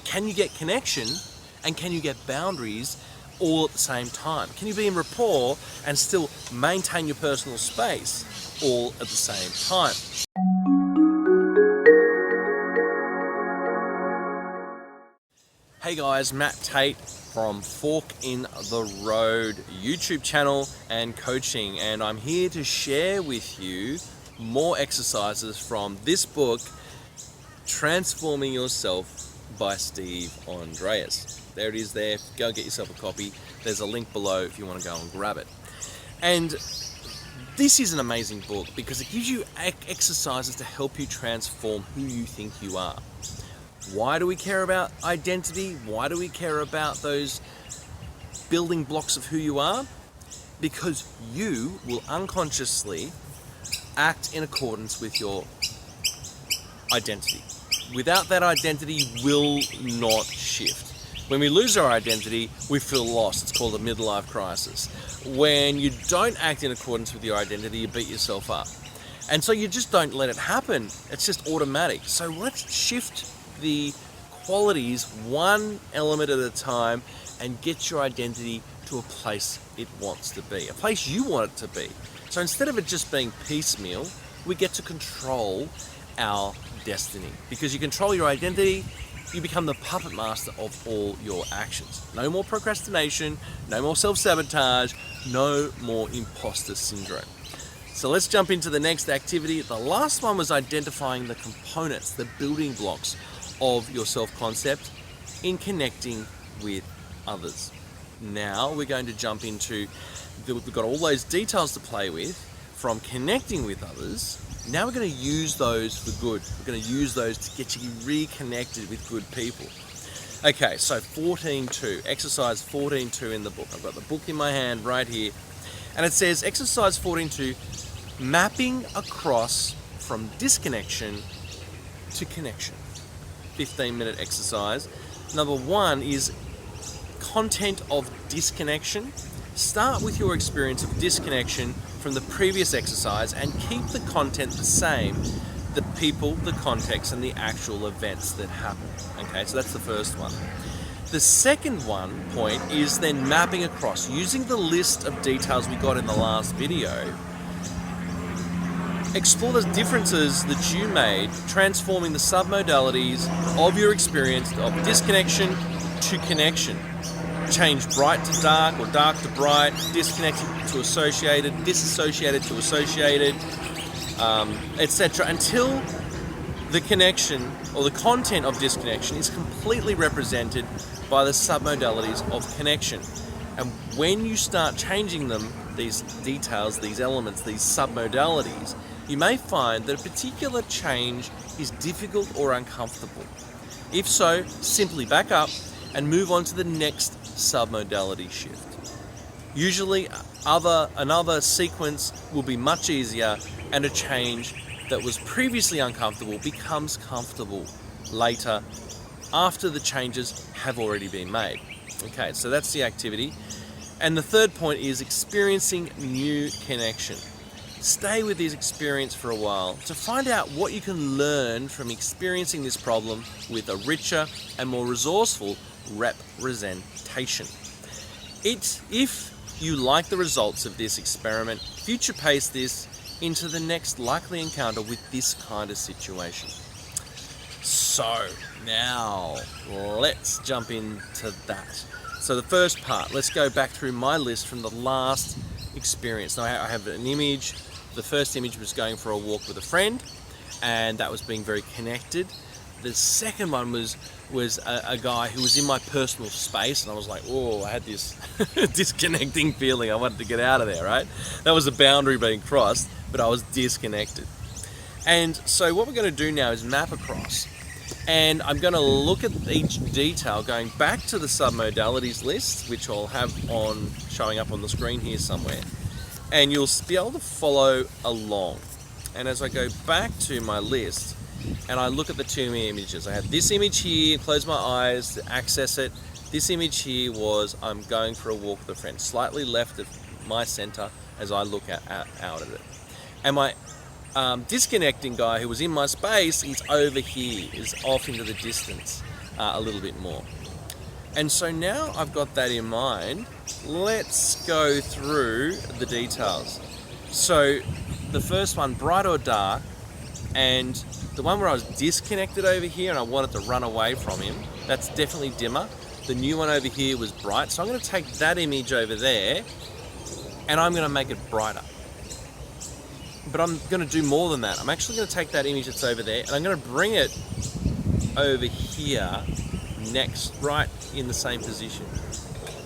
can you get connection and can you get boundaries all at the same time? Can you be in rapport and still maintain your personal space all at the same time? Hey guys, Matt Tait from Fork in the Road YouTube channel and coaching, and I'm here to share with you more exercises from this book, Transforming Yourself by Steve Andreas. There it is there. Go get yourself a copy. There's a link below if you want to go and grab it. And this is an amazing book because it gives you exercises to help you transform who you think you are. Why do we care about identity? Why do we care about those building blocks of who you are? Because you will unconsciously act in accordance with your identity. Without that identity, you will not shift. When we lose our identity, we feel lost. It's called a midlife crisis. When you don't act in accordance with your identity, you beat yourself up. And so you just don't let it happen. It's just automatic. So let's shift the qualities one element at a time and get your identity to a place it wants to be, a place you want it to be. So instead of it just being piecemeal, we get to control our destiny. Because you control your identity, you become the puppet master of all your actions. No more procrastination, no more self-sabotage, no more imposter syndrome. So let's jump into the next activity. The last one was identifying the components, the building blocks of your self-concept in connecting with others. Now we're going to jump into, we've got all those details to play with from connecting with others. Now we're going to use those for good. We're going to use those to get you reconnected with good people. Okay, so 14.2, exercise 14.2 in the book. I've got the book in my hand right here. And it says, exercise 14.2, mapping across from disconnection to connection. 15-minute exercise. Number one is content of disconnection. Start with your experience of disconnection from the previous exercise and keep the content the same, the people, the context, and the actual events that happen. Okay, so that's the first one. The second point is then mapping across, using the list of details we got in the last video. Explore the differences that you made, transforming the submodalities of your experience of disconnection to connection. Change bright to dark or dark to bright, disconnected to associated, disassociated to associated, etc. until the connection or the content of disconnection is completely represented by the submodalities of connection. And when you start changing them, these details, these elements, these submodalities, you may find that a particular change is difficult or uncomfortable. If so, simply back up and move on to the next submodality shift. Usually another sequence will be much easier, and a change that was previously uncomfortable becomes comfortable later after the changes have already been made. Okay, so that's the activity. And the third point is experiencing new connection. Stay with this experience for a while to find out what you can learn from experiencing this problem with a richer and more resourceful representation. If you like the results of this experiment, future pace this into the next likely encounter with this kind of situation. So now let's jump into that. So the first part, let's go back through my list from the last experience. Now I have an image. The first image was going for a walk with a friend, and that was being very connected. The second one was a guy who was in my personal space, and I was like, oh, I had this disconnecting feeling. I wanted to get out of there, right? That was a boundary being crossed, but I was disconnected. And so what we're going to do now is map across, and I'm going to look at each detail going back to the submodalities list, which I'll have on showing up on the screen here somewhere, and you'll be able to follow along. And as I go back to my list and I look at the two images, I have this image here, close my eyes to access it. This image here was I'm going for a walk with a friend, slightly left of my center as I look out at it. And my disconnecting guy who was in my space is over here, is off into the distance. a little bit more. And so now I've got that in mind, let's go through the details. So the first one, bright or dark, and the one where I was disconnected over here and I wanted to run away from him, that's definitely dimmer. The new one over here was bright, so I'm going to take that image over there and I'm going to make it brighter. But I'm going to do more than that. I'm actually going to take that image that's over there and I'm going to bring it over here next, right in the same position.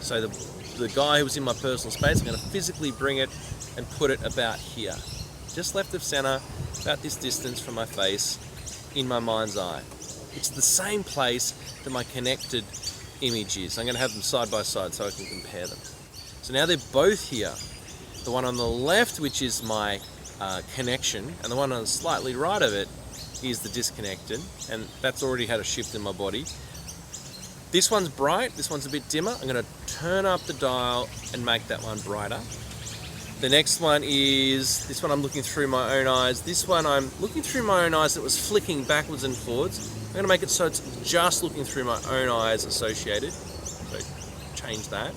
So the guy who was in my personal space, I'm going to physically bring it and put it about here. Just left of center, about this distance from my face, in my mind's eye. It's the same place that my connected image is. I'm going to have them side by side so I can compare them. So now they're both here. The one on the left, which is my connection, and the one on the slightly right of it is the disconnected, and that's already had a shift in my body. This one's bright, this one's a bit dimmer. I'm going to turn up the dial and make that one brighter. The next one is, this one I'm looking through my own eyes. This one I'm looking through my own eyes that was flicking backwards and forwards. I'm going to make it so it's just looking through my own eyes associated. So change that.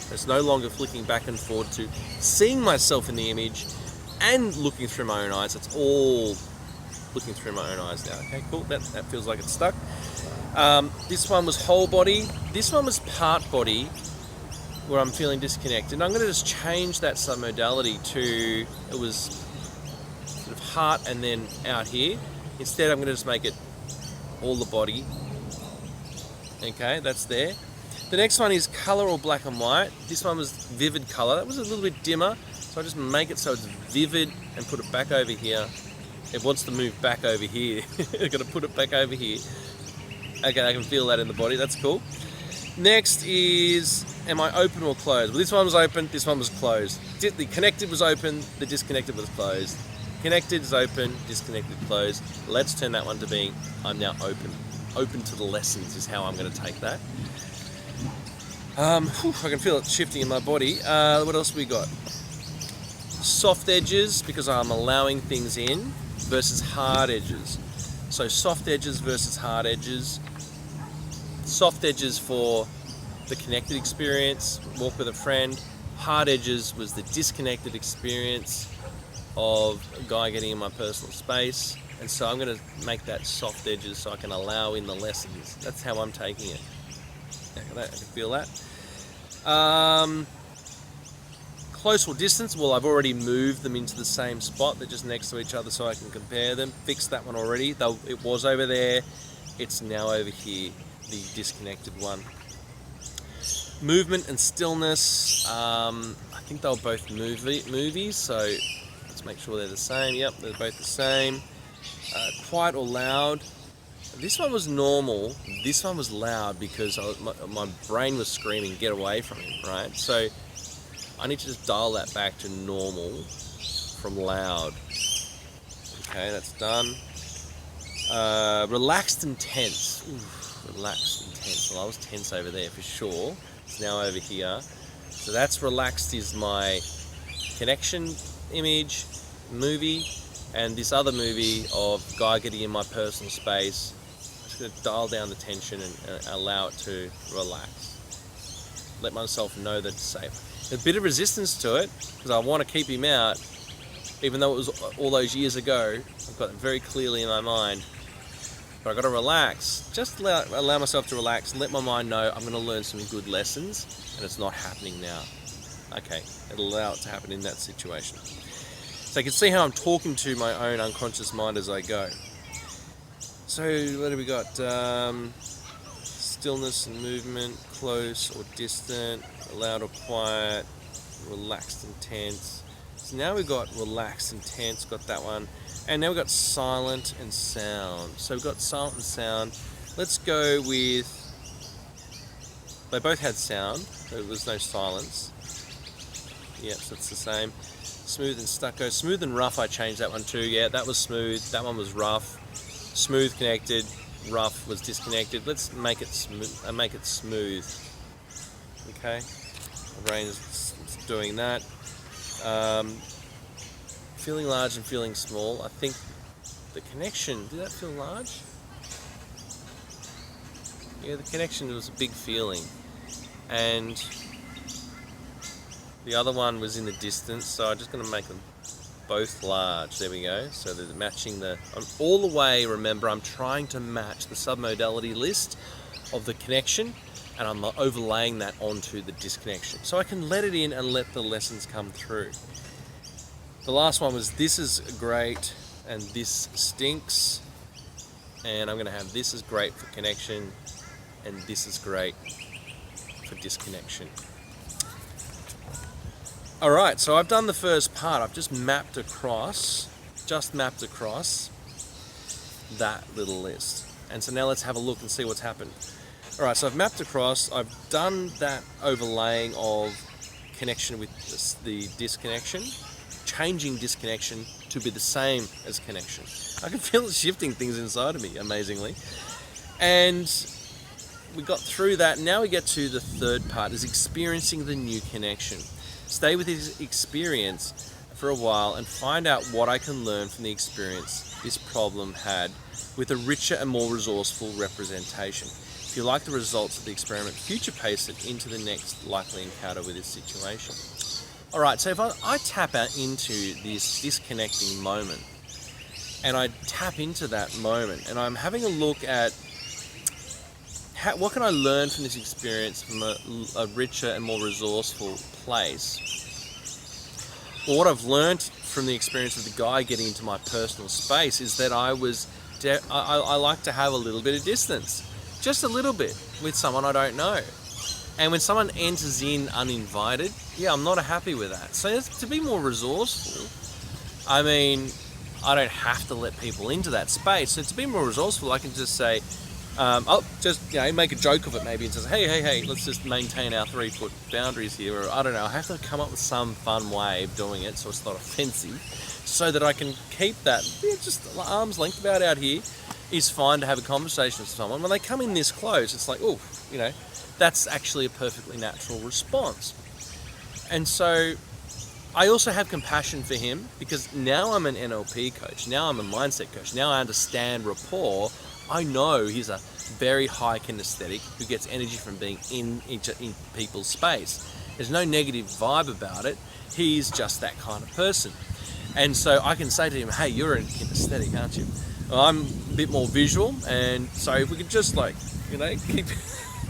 It's no longer flicking back and forward to seeing myself in the image and looking through my own eyes. It's all looking through my own eyes now. Okay, cool. That feels like it's stuck. This one was whole body. This one was part body, where I'm feeling disconnected. And I'm going to just change that submodality to, it was sort of heart and then out here. Instead, I'm going to just make it all the body. Okay, that's there. The next one is color or black and white. This one was vivid color. That was a little bit dimmer. So I just make it so it's vivid and put it back over here. It wants to move back over here. I'm going to put it back over here. Okay, I can feel that in the body. That's cool. Next is, am I open or closed? Well, this one was open, this one was closed. The connected was open, the disconnected was closed. Connected is open, disconnected closed. Let's turn that one to being, I'm now open. Open to the lessons is how I'm going to take that. I can feel it shifting in my body. What else we got? Soft edges, because I'm allowing things in, versus hard edges. So soft edges versus hard edges. Soft edges for the connected experience, walk with a friend. Hard edges was the disconnected experience of a guy getting in my personal space. And so I'm going to make that soft edges so I can allow in the lessons. That's how I'm taking it. I can feel that. Close or distance, well, I've already moved them into the same spot. They're just next to each other so I can compare them. Fixed that one already. Though it was over there, it's now over here, the disconnected one. Movement and stillness, I think they were both movies, so let's make sure they're the same. Yep, they're both the same. Quiet or loud. This one was normal, this one was loud because my brain was screaming, get away from him, right? So I need to just dial that back to normal from loud. Okay, that's done. Relaxed and tense. Ooh, relaxed and tense. Well, I was tense over there for sure. It's now over here. So that's relaxed is my connection image, movie, and this other movie of guy getting in my personal space. I'm just going to dial down the tension and allow it to relax. Let myself know that it's safe. A bit of resistance to it because I want to keep him out, even though it was all those years ago. I've got it very clearly in my mind. But I've got to relax. Just allow myself to relax and let my mind know I'm going to learn some good lessons and it's not happening now. Okay, it'll allow it to happen in that situation. So you can see how I'm talking to my own unconscious mind as I go. So what have we got? Stillness and movement, close or distant, loud or quiet, relaxed and tense. So now we've got relaxed and tense, got that one. And now we've got silent and sound. So we've got silent and sound. Let's go with, they both had sound, there was no silence. Yep, so it's the same. Smooth and stucco. Smooth and rough, I changed that one too. Yeah, that was smooth, that one was rough. Smooth connected, rough was disconnected. Let's make it smooth. Okay, my brain is doing that. Feeling large and feeling small. I think the connection, did that feel large? the connection was a big feeling. And the other one was in the distance, so I'm just going to make them both large. There we go. So they're matching all the way, remember, I'm trying to match the submodality list of the connection, and I'm overlaying that onto the disconnection. So I can let it in and let the lessons come through. The last one was this is great and this stinks. And I'm going to have this is great for connection and this is great for disconnection. Alright, so I've done the first part. I've just mapped across that little list. And so now let's have a look and see what's happened. Alright, so I've mapped across, I've done that overlaying of connection with the disconnection, changing disconnection to be the same as connection. I can feel it shifting things inside of me, amazingly. And we got through that. Now we get to the third part, is experiencing the new connection. Stay with his experience for a while and find out what I can learn from the experience this problem had with a richer and more resourceful representation. If you like the results of the experiment, future pace it into the next likely encounter with this situation. Alright, so if I tap out into this disconnecting moment, and I tap into that moment, and I'm having a look at what can I learn from this experience from a richer and more resourceful place? Well, what I've learned from the experience of the guy getting into my personal space is that I like to have a little bit of distance, just a little bit, with someone I don't know. And when someone enters in uninvited, yeah, I'm not happy with that. So to be more resourceful, I mean, I don't have to let people into that space. So to be more resourceful, I can just say, I'll just make a joke of it maybe and say, hey, let's just maintain our 3-foot boundaries here. Or I don't know, I have to come up with some fun way of doing it so it's not offensive, so that I can keep that just arm's length about out here. Is fine to have a conversation with someone. When they come in this close, it's like, oh, that's actually a perfectly natural response. And so I also have compassion for him, because now I'm an NLP coach, now I'm a mindset coach, now I understand rapport. I know he's a very high kinesthetic who gets energy from being in people's space. There's no negative vibe about it. He's just that kind of person. And so I can say to him, hey, you're a kinesthetic, aren't you? Well, I'm a bit more visual, and so if we could just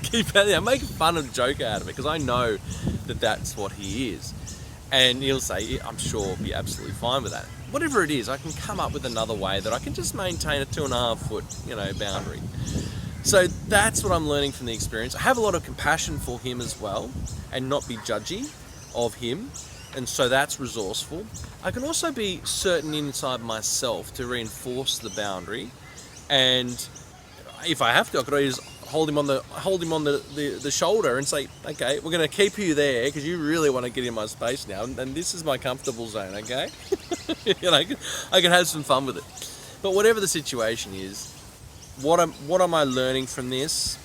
keep out there, make fun of the joke out of it, because I know that that's what he is. And he'll say, I'm sure be absolutely fine with that. Whatever it is, I can come up with another way that I can just maintain a 2.5 foot, boundary. So that's what I'm learning from the experience. I have a lot of compassion for him as well, and not be judgy of him. And so that's resourceful. I can also be certain inside myself to reinforce the boundary. And if I have to, I could always hold him on the shoulder and say, okay, we're going to keep you there because you really want to get in my space now, and this is my comfortable zone, okay? I can have some fun with it. But whatever the situation is, what am I learning from this,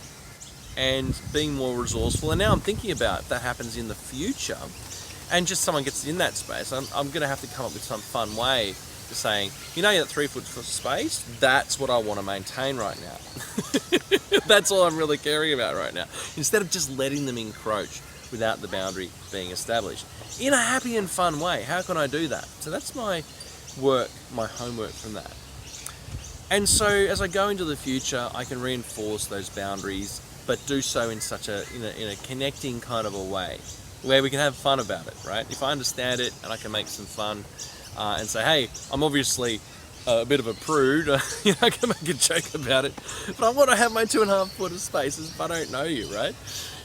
and being more resourceful? And now I'm thinking about if that happens in the future, and just someone gets in that space, I'm going to have to come up with some fun way to saying, that 3 foot space, that's what I want to maintain right now. That's all I'm really caring about right now. Instead of just letting them encroach without the boundary being established. In a happy and fun way, how can I do that? So that's my work, my homework from that. And so as I go into the future, I can reinforce those boundaries, but do so in such in a connecting kind of a way, where we can have fun about it, right? If I understand it and I can make some fun and say, hey, I'm obviously a bit of a prude, I can make a joke about it, but I want to have my 2.5 foot of spaces if I don't know you, right?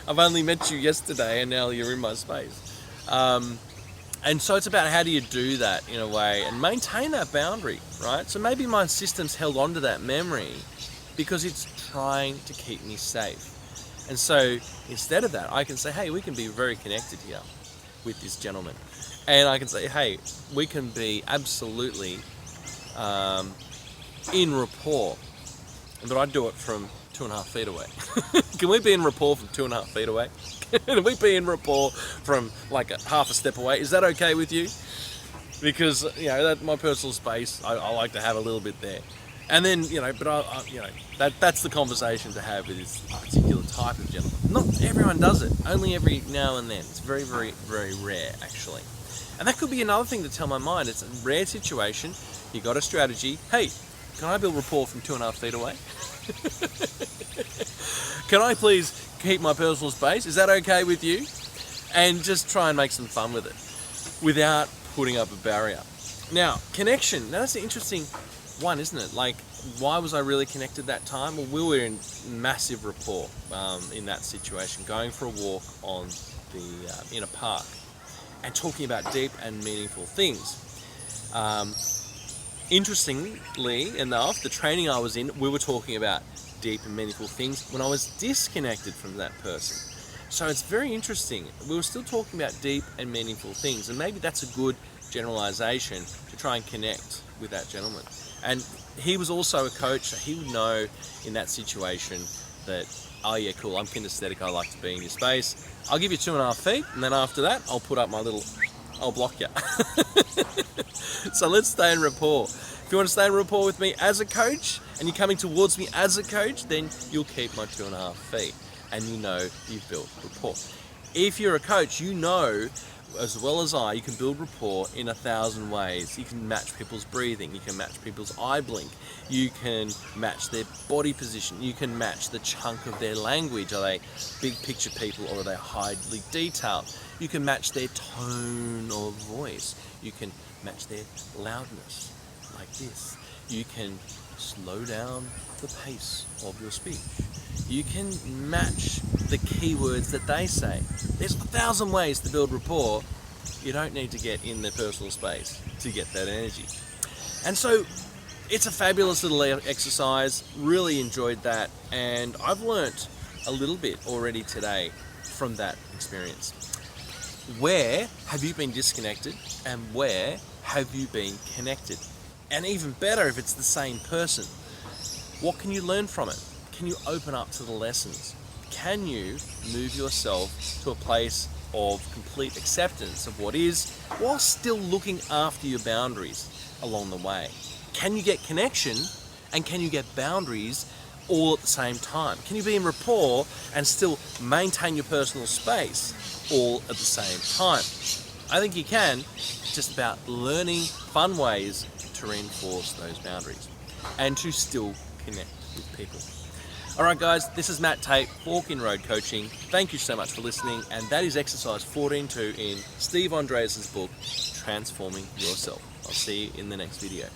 I've only met you yesterday and now you're in my space. And so it's about how do you do that in a way and maintain that boundary, right? So maybe my system's held on to that memory because it's trying to keep me safe. And so instead of that, I can say, hey, we can be very connected here with this gentleman. And I can say, hey, we can be absolutely in rapport. But I do it from 2.5 feet away. Can we be in rapport from 2.5 feet away? Can we be in rapport from like half a step away? Is that okay with you? Because, that's my personal space. I like to have a little bit there. And then, that's the conversation to have with this particular type of gentleman. Not everyone does it, only every now and then. It's very, very, very rare, actually. And that could be another thing to tell my mind. It's a rare situation. You got a strategy. Hey, can I build rapport from 2.5 feet away? Can I please keep my personal space? Is that okay with you? And just try and make some fun with it without putting up a barrier. Now, connection. Now, that's an interesting one, isn't it? Like, why was I really connected that time? Well, we were in massive rapport in that situation, going for a walk on in a park and talking about deep and meaningful things. Interestingly enough, the training I was in, we were talking about deep and meaningful things when I was disconnected from that person. So it's very interesting. We were still talking about deep and meaningful things, and maybe that's a good generalization to try and connect with that gentleman. And he was also a coach, so he would know in that situation that, oh yeah, cool, I'm kinesthetic, I like to be in your space. I'll give you 2.5 feet, and then after that, I'll block you. So let's stay in rapport. If you want to stay in rapport with me as a coach, and you're coming towards me as a coach, then you'll keep my 2.5 feet, and you know you've built rapport. If you're a coach, you know as well as I, you can build rapport in 1,000 ways. You can match people's breathing, you can match people's eye blink, you can match their body position, you can match the chunk of their language. Are they big picture people or are they highly detailed? You can match their tone of voice, you can match their loudness, like this. You can slow down the pace of your speech. You can match the keywords that they say. There's 1,000 ways to build rapport. You don't need to get in their personal space to get that energy. And so it's a fabulous little exercise. Really enjoyed that. And I've learnt a little bit already today from that experience. Where have you been disconnected and where have you been connected? And even better if it's the same person. What can you learn from it? Can you open up to the lessons? Can you move yourself to a place of complete acceptance of what is, while still looking after your boundaries along the way? Can you get connection and can you get boundaries all at the same time? Can you be in rapport and still maintain your personal space all at the same time? I think you can. It's just about learning fun ways to reinforce those boundaries and to still connect with people. Alright guys, this is Matt Tait, Fork in Road Coaching. Thank you so much for listening, and that is exercise 14.2 in Steve Andreas' book, Transforming Yourself. I'll see you in the next video.